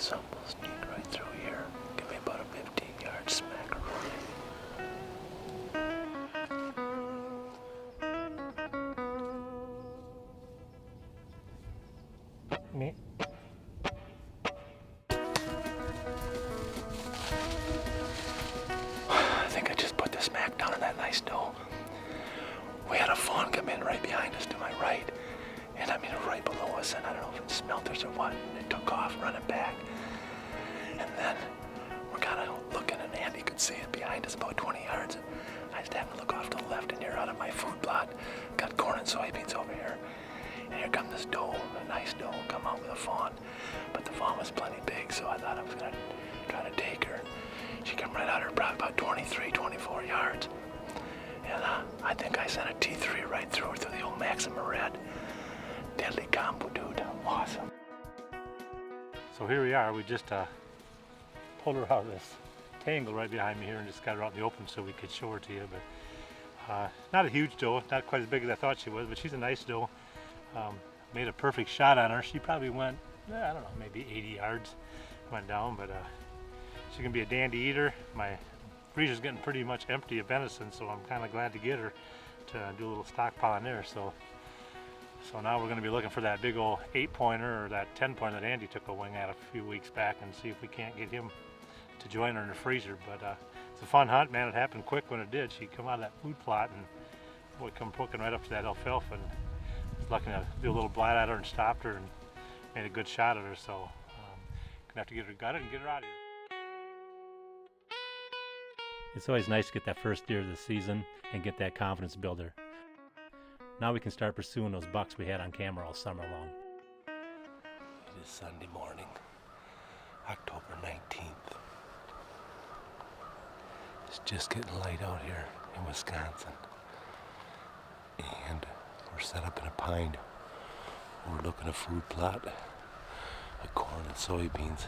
some will sneak right through here. Give me about a 15-yard smack roll. Me. I think I just put the smack down on that nice doe. We had a fawn come in right behind us to my right, and I mean right below us, and I don't know if it smelt us or what, and it took off running back. And then we're kind of looking, and Andy could see it behind us about 20 yards. And I just happened to look off to the left, and here out of my food plot, got corn and soybeans over here. And here come this doe, a nice doe, come out with a fawn. But the fawn was plenty big, so I thought I was going to try to take her. She came right out her probably about 23, 24 yards. And I think I sent a T3 right through her, through the old Maxima Red. Deadly combo, dude. Awesome. So here we are. We just pulled her out of this tangle right behind me here and just got her out in the open so we could show her to you. But not a huge doe, not quite as big as I thought she was, but she's a nice doe. Made a perfect shot on her. She probably went, I don't know, maybe 80 yards went down, but she can be a dandy eater. My freezer's getting pretty much empty of venison, so I'm kind of glad to get her to do a little stockpile in there. So now we're going to be looking for that big old 8-pointer or that 10-pointer that Andy took a wing at a few weeks back and see if we can't get him to join her in the freezer. But it's a fun hunt, man. It happened quick when it did. She come out of that food plot and boy, come poking right up to that alfalfa, and I was lucky to do a little blind at her and stopped her and made a good shot at her. So gonna have to get her gutted and get her out of here. It's always nice to get that first deer of the season and get that confidence builder. Now we can start pursuing those bucks we had on camera all summer long. It is Sunday morning, October 19th. It's just getting light out here in Wisconsin. And we're set up in a pine. We're looking at a food plot of corn and soybeans.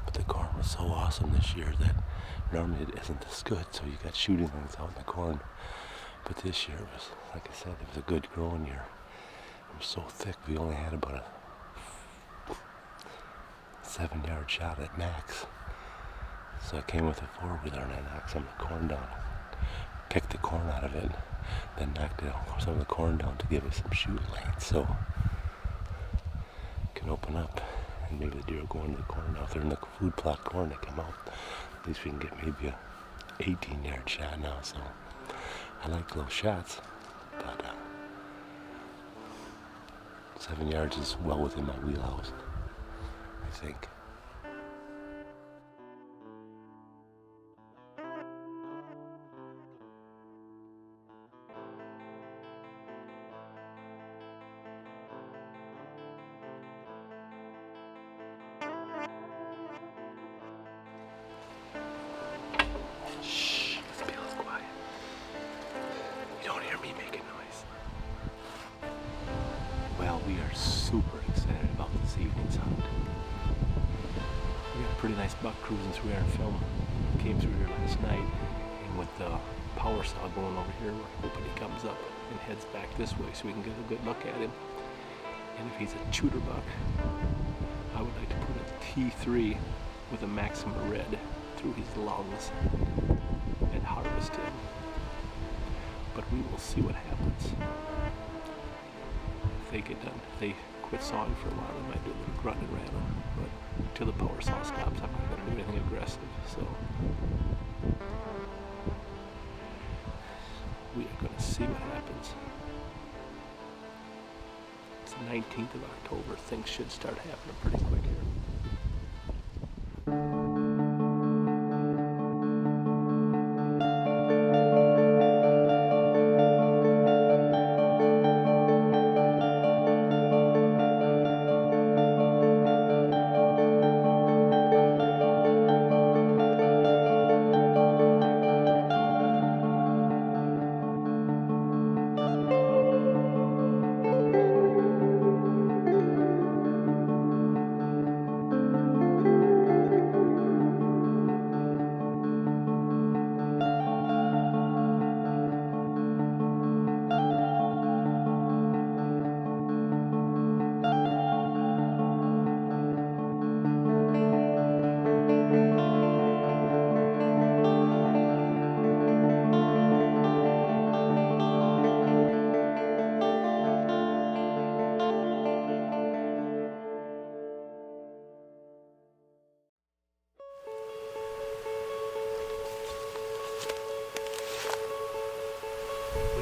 But the corn was so awesome this year that normally it isn't as good, so you got shooting things out in the corn. But this year it was, like I said, it was a good growing year. It was so thick, we only had about a 7-yard shot at max. So I came with a 4-wheeler and I knocked some of the corn down, picked the corn out of it, then knocked some of the corn down to give us some shoot length, so it can open up and maybe the deer will go into the corn. Now if they're in the food plot corn, they come out. At least we can get maybe a 18-yard shot now, so I like those shots, but 7 yards is well within my wheelhouse, I think. We are super excited about this evening's hunt. We got a pretty nice buck cruising through here in film. Came through here last night, and with the power saw going over here, we're hoping he comes up and heads back this way so we can get a good look at him. And if he's a shooter buck, I would like to put a T3 with a Maxima Red through his lungs and harvest him. But we will see what happens. They get done. If they quit sawing for a while, they might do a little grunt and rattle, but until the power saw stops, I'm not going to do anything aggressive. So we are going to see what happens. It's the 19th of October. Things should start happening pretty quick here.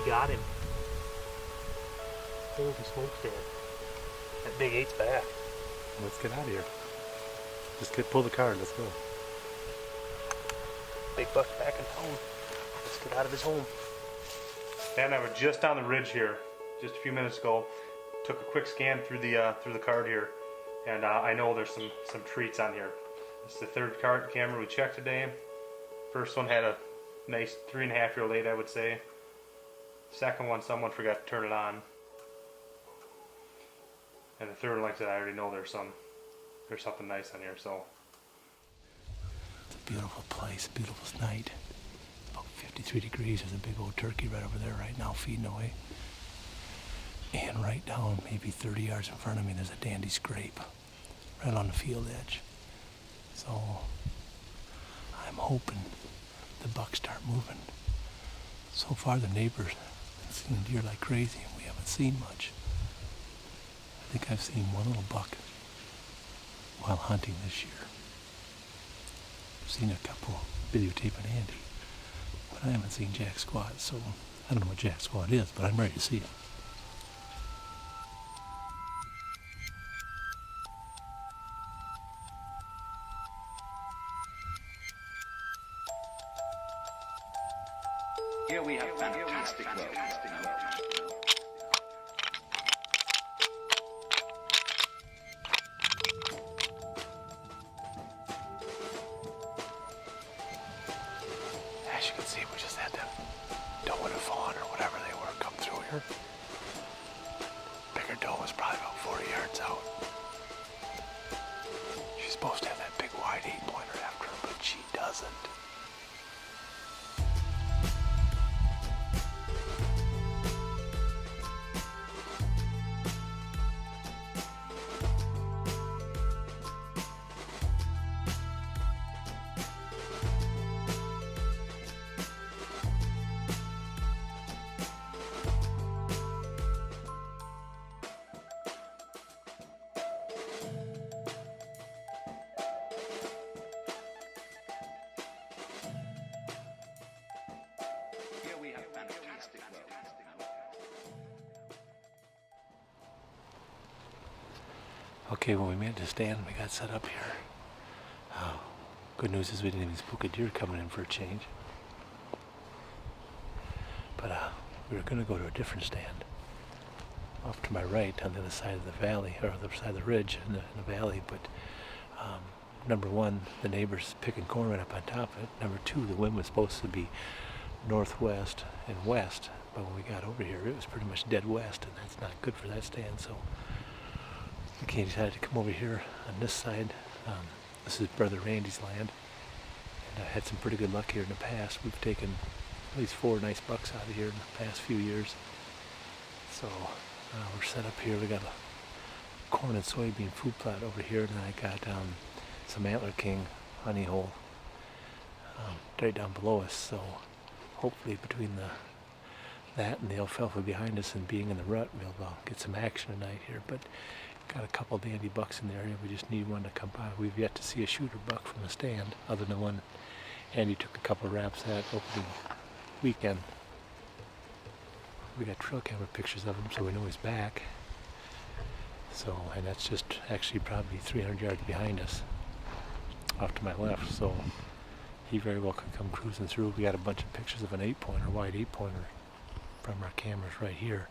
We got him. Holy smokes, Dad. That big 8's back. Let's get out of here. Just pull the card, let's go. Big buck's back in town. Let's get out of his home. Dad and I were just on the ridge here, just a few minutes ago. Took a quick scan through the card here, and I know there's some treats on here. It's the third camera we checked today. First one had a nice 3.5-year-old 8, I would say. Second one, someone forgot to turn it on. And the third one, like I said, I already know there's something nice on here. So it's a beautiful place, beautiful night. About 53 degrees. There's a big old turkey right over there right now feeding away. And right down, maybe 30 yards in front of me, there's a dandy scrape right on the field edge. So I'm hoping the bucks start moving. So far, the neighbors have seen deer like crazy, and we haven't seen much. I think I've seen one little buck while hunting this year. I've seen a couple videotaping Andy, but I haven't seen Jack Squat, so I don't know what Jack Squat is, but I'm ready to see him. Here we have fantastic roads. As you can see, we just had them doe and a fawn or whatever they were come through here. Bigger doe was probably about 40 yards out. She's supposed to have that big wide 8-pointer after her, but she doesn't. Here we have fantastic roads. Okay, well, we made the stand. We got set up here. Good news is we didn't even spook a deer coming in for a change. But we were going to go to a different stand off to my right on the other side of the valley, or the other side of the ridge in the valley. But number one, the neighbors picking corn right up on top of it. Number two, the wind was supposed to be northwest and west, but when we got over here, it was pretty much dead west, and that's not good for that stand. So McKay decided to come over here on this side. This is Brother Randy's land, and I had some pretty good luck here in the past. We've taken at least 4 nice bucks out of here in the past few years. So we're set up here. We got a corn and soybean food plot over here, and then I got some Antler King honey hole right down below us. So hopefully between that and the alfalfa behind us and being in the rut, we'll get some action tonight here. But got a couple of dandy bucks in the area. We just need one to come by. We've yet to see a shooter buck from the stand, other than one Andy took a couple of wraps at opening weekend. We got trail camera pictures of him, so we know he's back. So, and that's just actually probably 300 yards behind us, off to my left. So he very well could come cruising through. We got a bunch of pictures of an 8-pointer, wide 8-pointer, from our cameras right here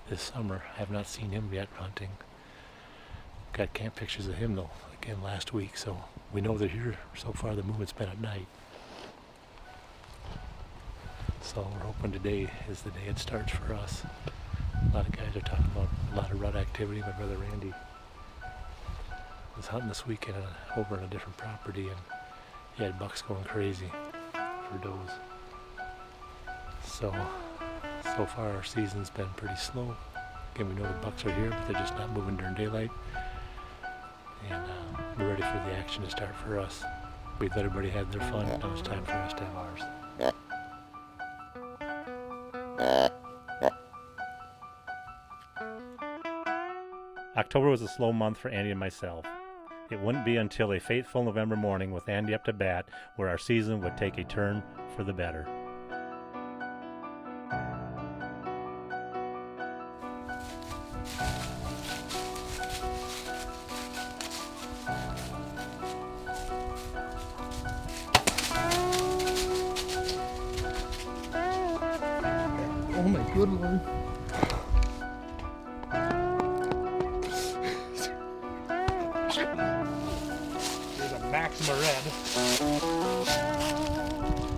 this summer. I have not seen him yet hunting. Got camp pictures of him though, again last week, so we know they're here. So far the movement's been at night. So we're hoping today is the day it starts for us. A lot of guys are talking about a lot of rut activity. My brother Randy was hunting this weekend over on a different property, and he had bucks going crazy for does. So far our season's been pretty slow. Again, we know the bucks are here, but they're just not moving during daylight. And we're ready for the action to start for us. We've let everybody have their fun. Now it's time for us to have ours. October was a slow month for Andy and myself. It wouldn't be until a fateful November morning with Andy up to bat where our season would take a turn for the better. Good one. There's a Maxima red.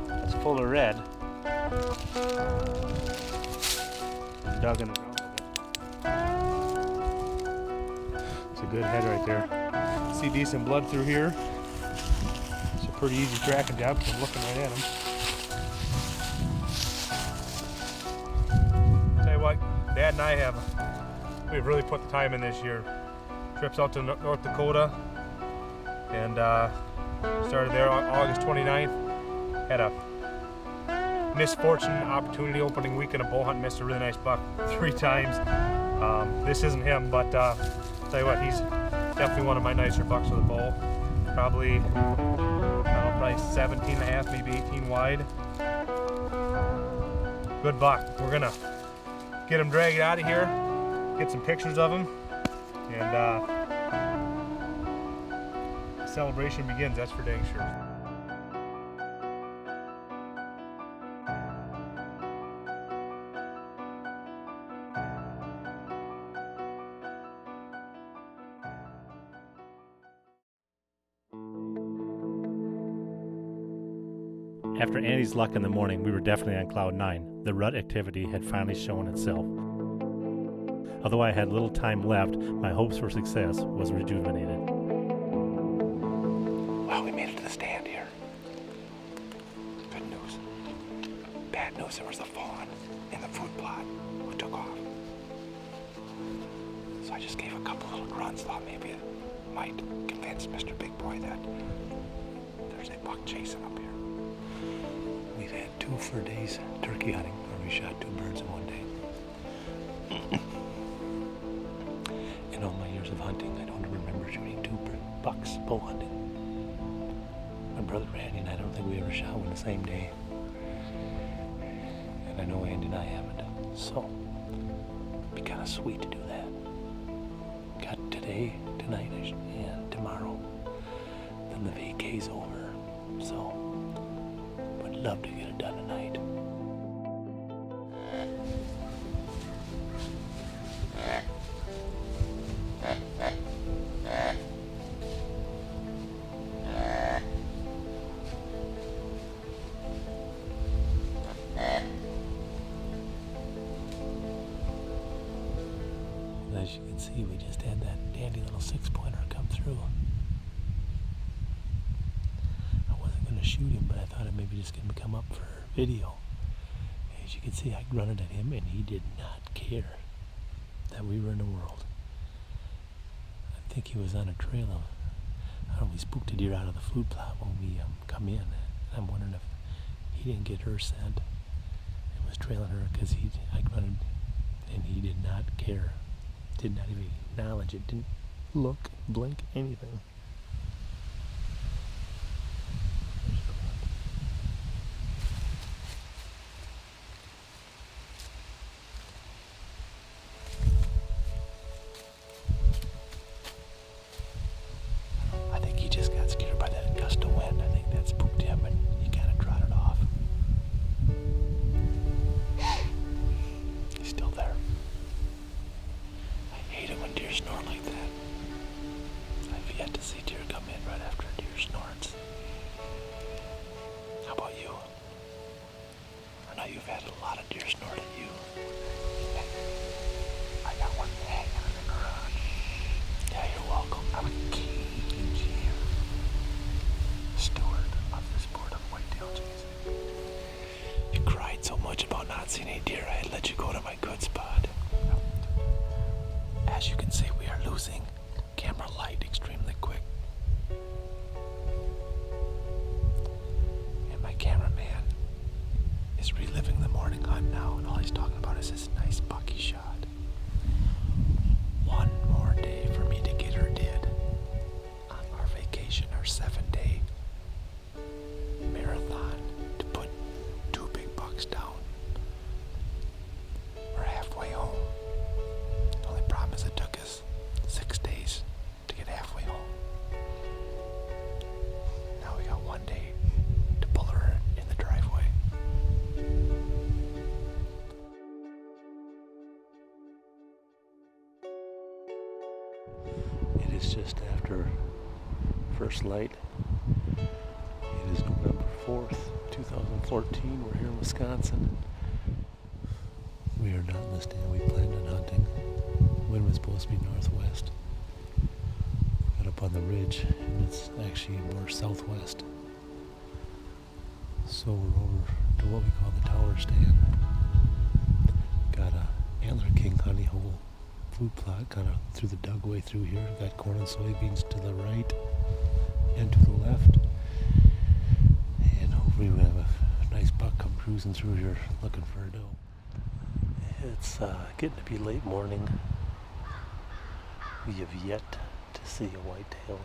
That's full of red. Dug in the ground a bit. It's a good head right there. See decent blood through here. It's a pretty easy tracking job because I'm looking right at him. Tell you what, Dad and I we've really put the time in this year. Trips out to North Dakota and started there on August 29th. Had a misfortune opportunity opening weekend of bow hunt, missed a really nice buck 3 times. This isn't him, but tell you what, he's definitely one of my nicer bucks with a bow. Probably 17 and a half, maybe 18 wide. Good buck. We're gonna get him dragged out of here, get some pictures of him, and the celebration begins, that's for dang sure. After Andy's luck in the morning, we were definitely on cloud 9. The rut activity had finally shown itself. Although I had little time left, my hopes for success was rejuvenated. Well, we made it to the stand here. Good news. Bad news, there was a fawn in the food plot who took off. So I just gave a couple little grunts, thought maybe it might convince Mr. Big Boy that there's a buck chasing up here. We've had 2 4 days turkey hunting, where we shot 2 birds in one day. In all my years of hunting, I don't remember shooting 2 bucks bow hunting. My brother Randy and I don't think we ever shot one the same day. And I know Andy and I haven't. So, it'd be kind of sweet to do that. Got today, tonight, and tomorrow. Then the vacay's over. So, would love to get it done tonight. As you can see, we just had that dandy little 6-pointer come through. I wasn't going to shoot him, but I thought I'd maybe just get him to come up for video. As you can see, I grunted at him, and he did not care that we were in the world. I think he was on a trail of, I don't know, we spooked a deer out of the food plot when we come in. I'm wondering if he didn't get her scent and was trailing her because I grunted, and he did not care. Did not even acknowledge it, didn't look, blink, anything. I think he just got scared by that gust of wind. I think that spooked him and he kind of trotted off. He's still there. I hate it when deer snore like that. I've yet to see deer come in right after a deer snorts. How about you? I know you've had a lot of deer snort at you. I got one hanging in the garage. Yeah, you're welcome. I'm a cage here. Steward of the sport of whitetail chasing. You cried so much about not seeing any deer, I had let you go to my good spot. As you can see, we are losing camera light extremely quick. And my cameraman is reliving the morning hunt now, and all he's talking about is this nice buck he shot. One more day for me to get her dead on our vacation, our 7-day marathon to put 2 big bucks down. We're halfway home. The only problem is it took us 6 days. first light. It is November 4th, 2014. We're here in Wisconsin. We are not in the stand we planned on hunting. Wind was supposed to be northwest. Got up on the ridge and it's actually more southwest. So we're over to what we call the tower stand. Got a Antler King honey hole food plot kind of through the dugway through here. Got corn and soybeans to the right and to the left. And hopefully we have a nice buck come cruising through here looking for a doe. It's getting to be late morning. We have yet to see a whitetail.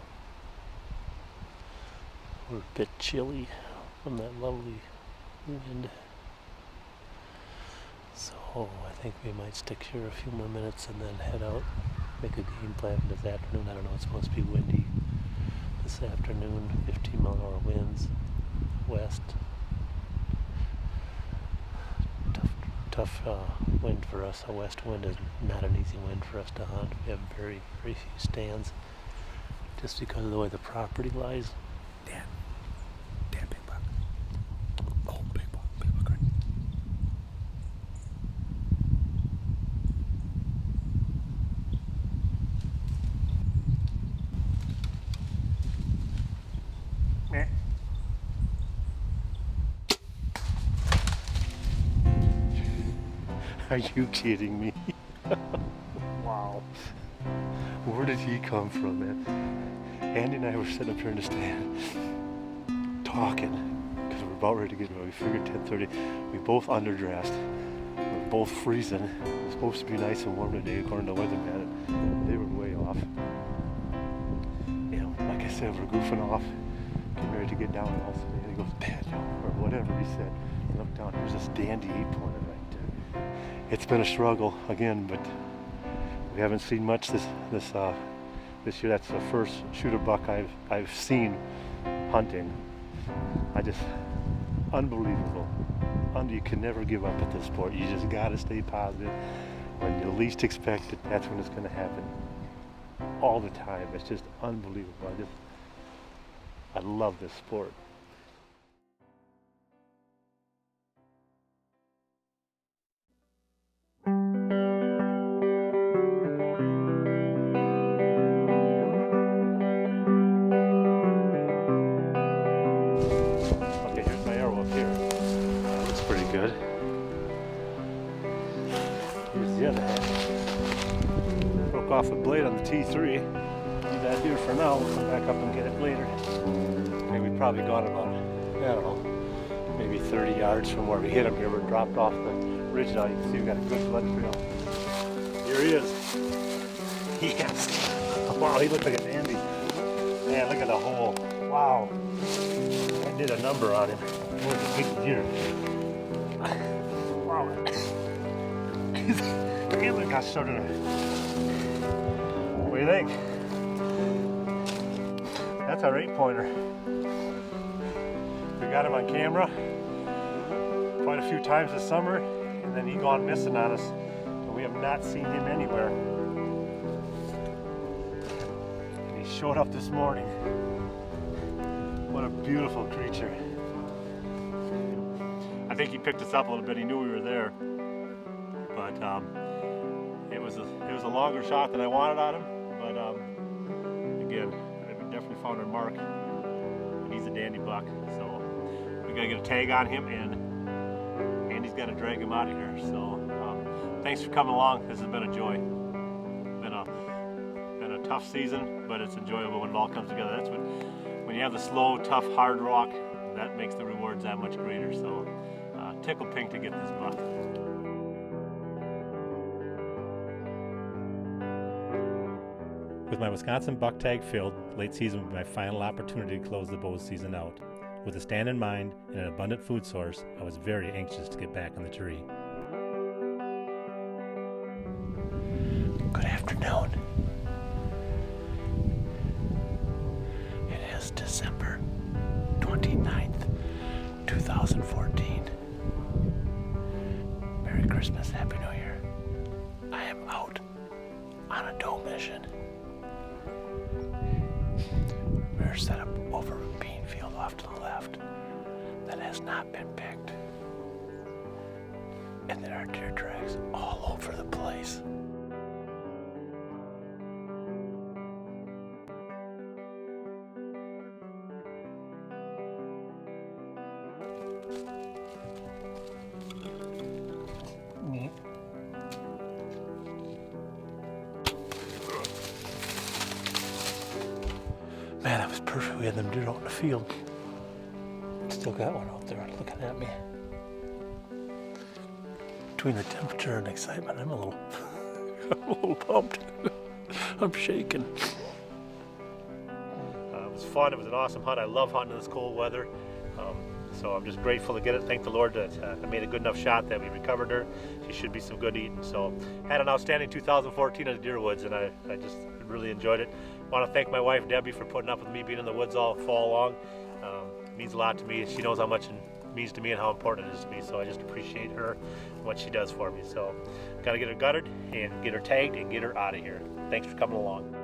We're a bit chilly from that lovely wind. So I think we might stick here a few more minutes and then head out, make a game plan this afternoon. I don't know, it's supposed to be windy this afternoon, 15-mile-an-hour winds, west. Tough wind for us. A west wind is not an easy wind for us to hunt. We have very, very few stands just because of the way the property lies. Damn big buck. Oh, big buck right. Meh. Are you kidding me? Wow. Where did he come from, man? Andy and I were sitting up here in the stand talking because we're about ready to get ready. We figured 10:30. We both underdressed. We're both freezing. It's supposed to be nice and warm today according to the weatherman. They were way off. You know, like I said, we're goofing off, getting ready to get down. And all of a sudden he goes, Dad, or whatever he said. I look down, there's this dandy 8-pointer right there. It's been a struggle again, but we haven't seen much this year. That's the first shooter buck I've seen hunting. Unbelievable. You can never give up at this sport. You just gotta stay positive. When you least expect it, that's when it's gonna happen. All the time. It's just unbelievable. I love this sport. Good. Here's the other hand. Broke off a blade on the T3. Leave that here for now. We'll come back up and get it later. Okay, we've probably gone about, I don't know, maybe 30 yards from where we hit him here. We're dropped off the ridge now. You can see we've got a good blood trail. Here he is. Yes. Wow, he looked like a dandy. Man, look at the hole. Wow. I did a number on him. Boy, the big deer. Wow. His antler got started. What do you think? That's our 8-pointer. We got him on camera quite a few times this summer, and then he gone missing on us. And we have not seen him anywhere. And he showed up this morning. What a beautiful creature. I think he picked us up a little bit. He knew we were there, but it was a longer shot than I wanted on him. But again, we definitely found our mark, and he's a dandy buck. So we gotta get a tag on him, and Andy's gotta drag him out of here. So thanks for coming along. This has been a joy. Been a tough season, but it's enjoyable when it all comes together. That's when you have the slow, tough, hard rock. That makes the rewards that much greater. So. Tickle pink to get this buck. With my Wisconsin buck tag filled, late season will be my final opportunity to close the bow season out. With a stand in mind and an abundant food source, I was very anxious to get back on the tree. Good afternoon. It is December 29th, 2014. Merry Christmas, Happy New Year. I am out on a doe mission. We're we're set up over a bean field off to the left that has not been picked. And there are deer tracks all over the place. Man, that was perfect. We had them deer out in the field. Still got one out there looking at me. Between the temperature and excitement, I'm a little pumped. I'm shaking. It was fun. It was an awesome hunt. I love hunting in this cold weather. So I'm just grateful to get it. Thank the Lord that I made a good enough shot that we recovered her. She should be some good eating. So had an outstanding 2014 in the deer woods, and I just really enjoyed it. Want to thank my wife Debbie for putting up with me being in the woods all fall long. It means a lot to me. She knows how much it means to me and how important it is to me. So I just appreciate her and what she does for me. So got to get her gutted and get her tagged and get her out of here. Thanks for coming along.